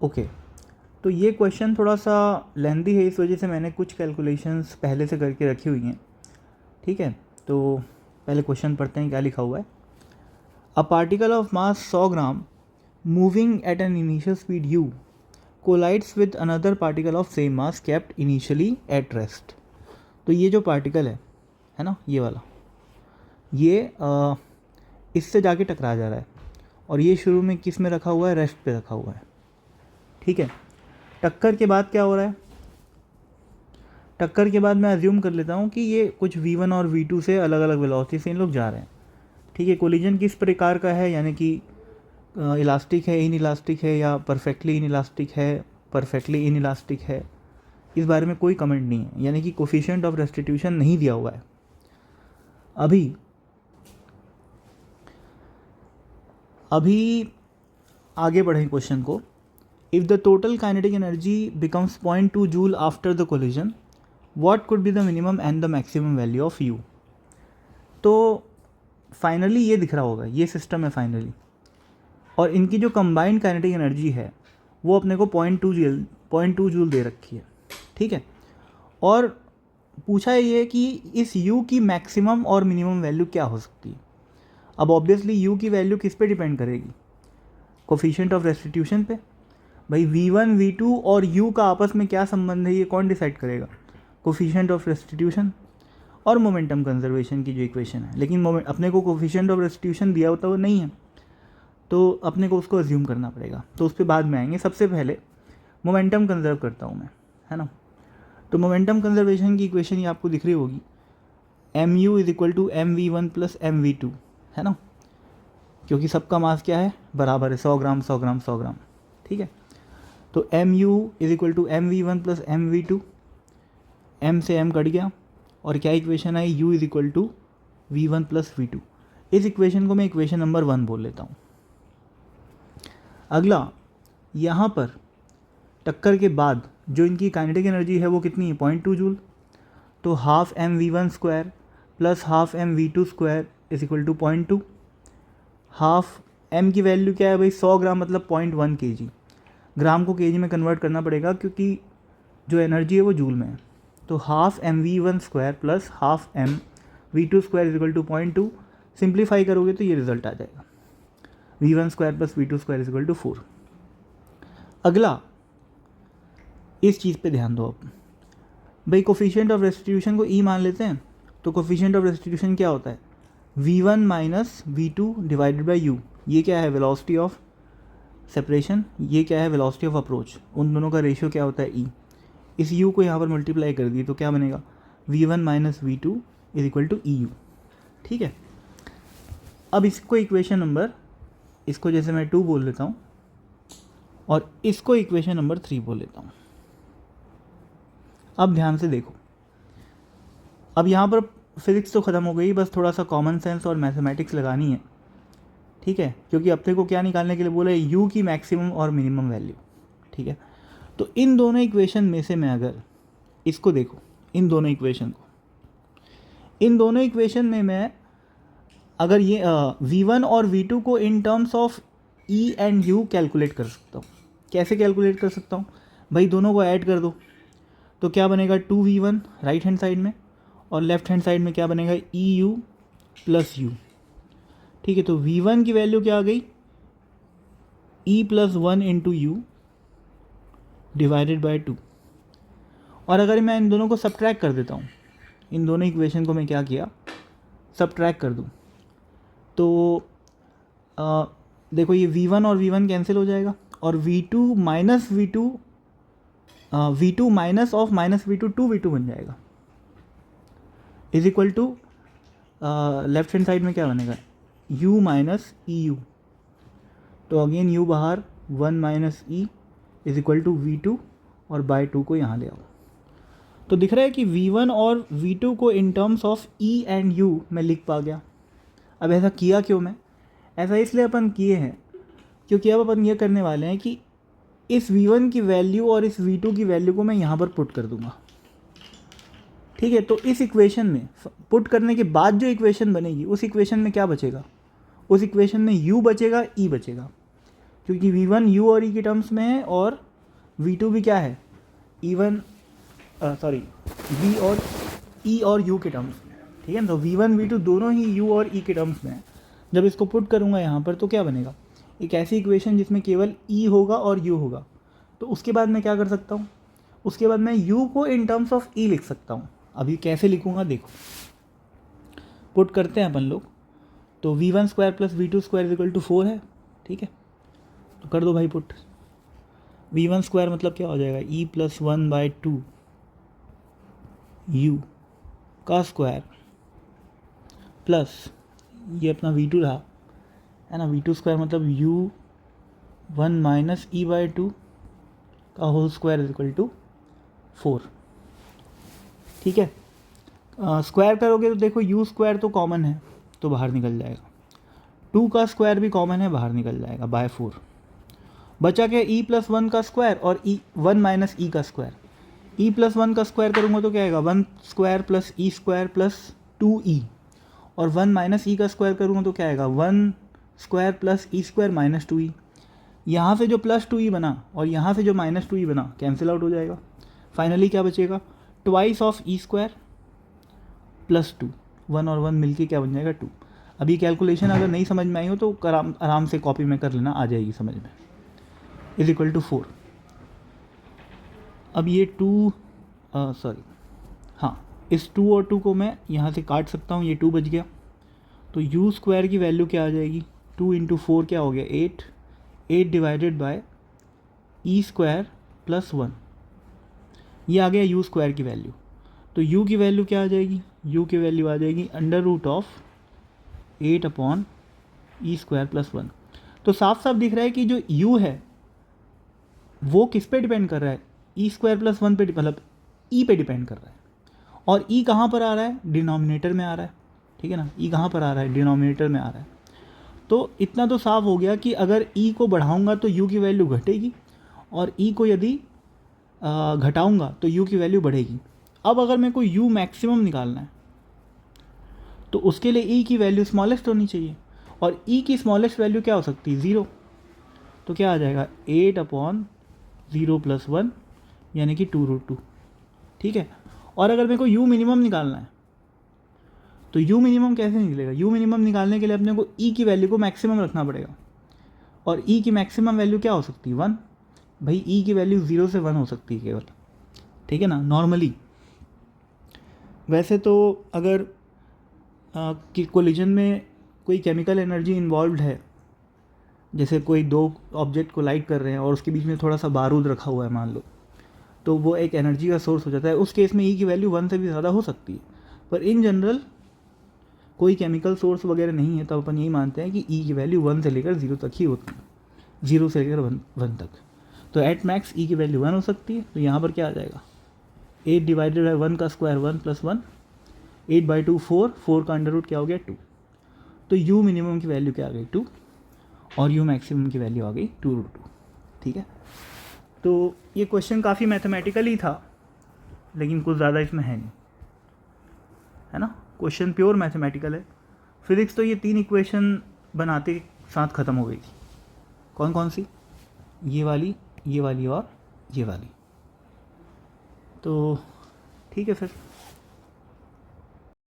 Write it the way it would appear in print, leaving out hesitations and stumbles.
Okay, तो ये question थोड़ा सा लेंदी है, इस वजह से मैंने कुछ कैलकुलेशंस पहले से करके रखी हुई हैं। ठीक है, तो पहले क्वेश्चन पढ़ते हैं क्या लिखा हुआ है। A particle of mass 100 gram moving at an initial speed u collides with another particle of same mass kept initially at rest. तो ये जो पार्टिकल है ना, ये वाला, ये इससे जाके टकरा जा रहा है और ये शुरू में किस में रखा हुआ है, रेस्ट पे रखा हुआ है। ठीक है, टक्कर के बाद क्या हो रहा है, टक्कर के बाद मैं अज्यूम कर लेता हूँ कि ये कुछ v1 और v2 से अलग अलग वेलोसिटी से इन लोग जा रहे हैं। ठीक है, कोलिजन किस प्रकार का है, यानी कि इलास्टिक है, इन इलास्टिक है, या परफेक्टली इन इलास्टिक है, परफेक्टली इन इलास्टिक है, इस बारे में कोई कमेंट नहीं है, यानी कि कोफिशिएंट ऑफ रेस्टिट्यूशन नहीं दिया हुआ है। अभी आगे बढ़ें क्वेश्चन को। If the total kinetic energy becomes 0.2 joule after the collision, what could be the minimum and the maximum value of you. तो फाइनली ये दिख रहा होगा, ये सिस्टम है फाइनली, और इनकी जो कंबाइंड काइनेटिक एनर्जी है वो अपने को 0.2 जूल दे रखी है। ठीक है, और पूछा ये कि इस u की मैक्सिमम और मिनिमम वैल्यू क्या हो सकती है। अब ऑब्वियसली u की वैल्यू किस पे डिपेंड करेगी, कोफिशिएंट ऑफ रेस्टिट्यूशन पे। भाई v1 v2 और u का आपस में क्या संबंध है, ये कौन डिसाइड करेगा, कोफिशिएंट ऑफ रेस्टिट्यूशन और मोमेंटम कंजर्वेशन की जो इक्वेशन है। लेकिन अपने को कोफिशिएंट ऑफ रेस्टिट्यूशन दिया होता वो नहीं है, तो अपने को उसको अज्यूम करना पड़ेगा, तो उस पर बाद में आएंगे। सबसे पहले मोमेंटम कंजर्व करता हूँ मैं, है ना। तो मोमेंटम कंजर्वेशन की इक्वेशन ये आपको दिख रही होगी, mu is equal to mv1 plus mv2, है ना, क्योंकि सबका मास क्या है, बराबर है, 100 ग्राम 100 ग्राम 100 ग्राम। ठीक है, तो mu is equal to mv1 plus mv2, m से m कट गया और क्या इक्वेशन आई, u is equal to v1 plus v2। इस इक्वेशन को मैं इक्वेशन नंबर 1 बोल लेता हूँ। अगला, यहाँ पर टक्कर के बाद जो इनकी काइनेटिक एनर्जी है वो कितनी है, 0.2 जूल। तो half mv1 square plus half mv2 square is equal to 0.2। Half m की वैल्यू क्या है भाई, 100 ग्राम मतलब 0.1 kg। ग्राम को kg में कन्वर्ट करना पड़ेगा क्योंकि जो एनर्जी है वो जूल में है। तो half mv1 square plus half mv2 square is equal to 0.2। Simplify करोगे तो ये रिजल्ट आ जाएगा, v1 square plus v2 square is equal to 4। अगला, इस चीज़ पे ध्यान दो आप भाई, कोफिशिएंट ऑफ रेस्टिट्यूशन को e मान लेते हैं। तो कोफिशिएंट ऑफ रेस्टिट्यूशन क्या होता है, v1 minus v2 divided by u। ये क्या है, वेलोसिटी ऑफ सेपरेशन, ये क्या है, वेलोसिटी ऑफ अप्रोच। उन दोनों का रेशियो क्या होता है, e। इस u को यहाँ पर मल्टीप्लाई कर दिए तो क्या बनेगा, v1 minus v2 is equal to EU। ठीक है, अब इसको इक्वेशन नंबर, इसको जैसे मैं 2 बोल लेता हूँ और इसको इक्वेशन नंबर 3 बोल लेता हूँ। अब ध्यान से देखो, अब यहाँ पर फिजिक्स तो ख़त्म हो गई, बस थोड़ा सा कॉमन सेंस और मैथमेटिक्स लगानी है। ठीक है, क्योंकि अपने को क्या निकालने के लिए बोला है, u की मैक्सिमम और मिनिमम वैल्यू। ठीक है, तो इन दोनों इक्वेशन में से मैं अगर इसको देखो, इन दोनों इक्वेशन में मैं अगर ये v1 और v2 को in terms of e and u calculate कर सकता हूँ। कैसे कैलकुलेट कर सकता हूँ भाई, दोनों को ऐड कर दो तो क्या बनेगा, 2v1 राइट हैंड साइड में और लेफ्ट हैंड साइड में क्या बनेगा, EU प्लस u। ठीक है, तो v1 की वैल्यू क्या आ गई, e plus 1 into you divided by 2। और अगर मैं इन दोनों को सब्ट्रैक्ट कर देता हूँ, इन दोनों इक्वेशन को मैं क्या किया, सब्ट्रैक्ट कर दूँ, तो देखो ये v1 और v1 कैंसिल हो जाएगा और v2 minus v2 minus of minus v2 2v2 बन जाएगा, is equal to left hand side में क्या बनेगा, u माइनस EU। तो अगेन u बाहर, 1 minus e is equal to v2 और बाय 2 को यहाँ ले आओ। तो दिख रहा है कि v1 और v2 को in terms of e and u मैं लिख पा गया। अब ऐसा किया क्यों मैं, ऐसा इसलिए अपन किए हैं क्योंकि अब अपन ये करने वाले हैं कि इस v1 की वैल्यू और इस v2 की वैल्यू को मैं यहाँ पर पुट कर दूंगा। ठीक है, तो इस इक्वेशन में पुट करने के बाद जो इक्वेशन बनेगी उस इक्वेशन में क्या बचेगा, उस इक्वेशन में u बचेगा, e बचेगा, क्योंकि V1 U और E के टर्म्स में है और V2 भी क्या है V और E और U के टर्म्स में, ठीक है ना। तो V1 V2 दोनों ही U और E के टर्म्स में है। जब इसको पुट करूँगा यहाँ पर तो क्या बनेगा, एक ऐसी इक्वेशन जिसमें केवल E होगा और U होगा। तो उसके बाद मैं क्या कर सकता हूँ, उसके बाद मैं U को इन टर्म्स ऑफ E लिख सकता हूँ। अभी कैसे लिखूँगा देखो, पुट करते हैं अपन लोग। तो V1 square plus V2 square is equal to 4 है, ठीक है। तो कर दो भाई पुट। V1 स्क्वायर मतलब क्या हो जाएगा, E प्लस 1/2 U का स्क्वायर प्लस ये अपना V2 रहा है ना, V2 स्क्वायर मतलब U1 माइनस E/2 का whole square is equal to 4, ठीक है। स्क्वायर करोगे तो देखो U स्क्वायर तो कॉमन है तो बाहर निकल जाएगा, 2 का स्क्वायर भी कॉमन है बाहर निकल जाएगा बाय 4। बचा क्या, E प्लस 1 का स्क्वायर और E1 माइनस E का स्क्वायर। E प्लस 1 का स्क्वायर करूँगा तो क्या आएगा, 1 square plus E square plus 2E, और 1 माइनस E का स्क्वायर करूँगा तो क्या आएगा, 1 square plus E square minus 2E। यहाँ से जो प्लस 2E बना और यहाँ से जो माइनस 2E बना कैंसिल आउट हो जाएगा। फाइनली क्या बचेगा, twice of E square plus 2, 1 और 1 मिलके क्या बन जाएगा 2। अभी कैलकुलेशन अगर नहीं समझ में आई हो तो आराम से कॉपी में कर लेना, आ जाएगी समझ में। Is equal to 4। अब ये 2 इस 2 और 2 को मैं यहाँ से काट सकता हूँ, ये 2 बच गया। तो U स्क्वायर की वैल्यू क्या आ जाएगी, 2 इंटू 4 क्या हो गया 8 divided by E square plus 1, ये आ गया U स्क्वायर की वैल्यू। तो U की वैल्यू क्या आ जाएगी, U की वैल्यू आ जाएगी under root of 8 upon E square plus 1। तो साफ साफ दिख रहा है कि जो U है वो किस पे डिपेंड कर रहा है, E स्क्वायर प्लस 1 पे, मतलब E पे डिपेंड कर रहा है। और E कहाँ पर आ रहा है, डिनोमिनेटर में आ रहा है, ठीक है ना। E कहाँ पर आ रहा है, डिनोमिनेटर में आ रहा है। तो इतना तो साफ हो गया कि अगर E को बढ़ाऊंगा तो U की वैल्यू घटेगी और E को यदि घटाऊंगा तो U की वैल्यू बढ़ेगी। अब अगर मेरे को U मैक्सिमम निकालना है तो उसके लिए E की वैल्यू स्मॉलेस्ट होनी चाहिए, और E की स्मॉलेस्ट वैल्यू क्या हो सकती है, 0। तो क्या आ जाएगा 8/0 प्लस 1 यानी कि 2√2, ठीक है। और अगर मेरे को U मिनिमम निकालना है तो U मिनिमम कैसे निकलेगा, U मिनिमम निकालने के लिए अपने को E की वैल्यू को मैक्सिमम रखना पड़ेगा, और E की मैक्सिमम वैल्यू क्या हो सकती है 1। भाई E की वैल्यू 0 से 1 हो सकती है केवल, ठीक है ना, नॉर्मली। वैसे तो अगर कोलिजन में कोई केमिकल एनर्जी इन्वॉल्व है, जैसे कोई दो ऑब्जेक्ट को लाइट कर रहे हैं और उसके बीच में थोड़ा सा बारूद रखा हुआ है मान लो, तो वो एक एनर्जी का सोर्स हो जाता है। उस केस में E की वैल्यू 1 से भी ज़्यादा हो सकती है, पर इन जनरल कोई केमिकल सोर्स वगैरह नहीं है तो अपन यही मानते हैं कि E की वैल्यू 1 से लेकर 0 तक ही होती है, 0 से लेकर 1 तक। तो एट मैक्स E की वैल्यू 1 हो सकती है। तो यहाँ पर क्या आ जाएगा, 8 डिवाइडेड बाई 1 का स्क्वायर 1 प्लस 1, 8/2 4 का अंडर रूट क्या हो गया 2। तो U मिनिमम की वैल्यू क्या आ गई 2 और U मैक्सिमम की वैल्यू आ गई 2√2, ठीक है। तो ये क्वेश्चन काफ़ी मैथमेटिकली था लेकिन कुछ ज़्यादा इसमें है नहीं, है ना। क्वेश्चन प्योर मैथमेटिकल है। फिजिक्स तो ये 3 इक्वेशन बनाते साथ ख़त्म हो गई थी। कौन कौन सी, ये वाली और ये वाली। तो ठीक है फिर।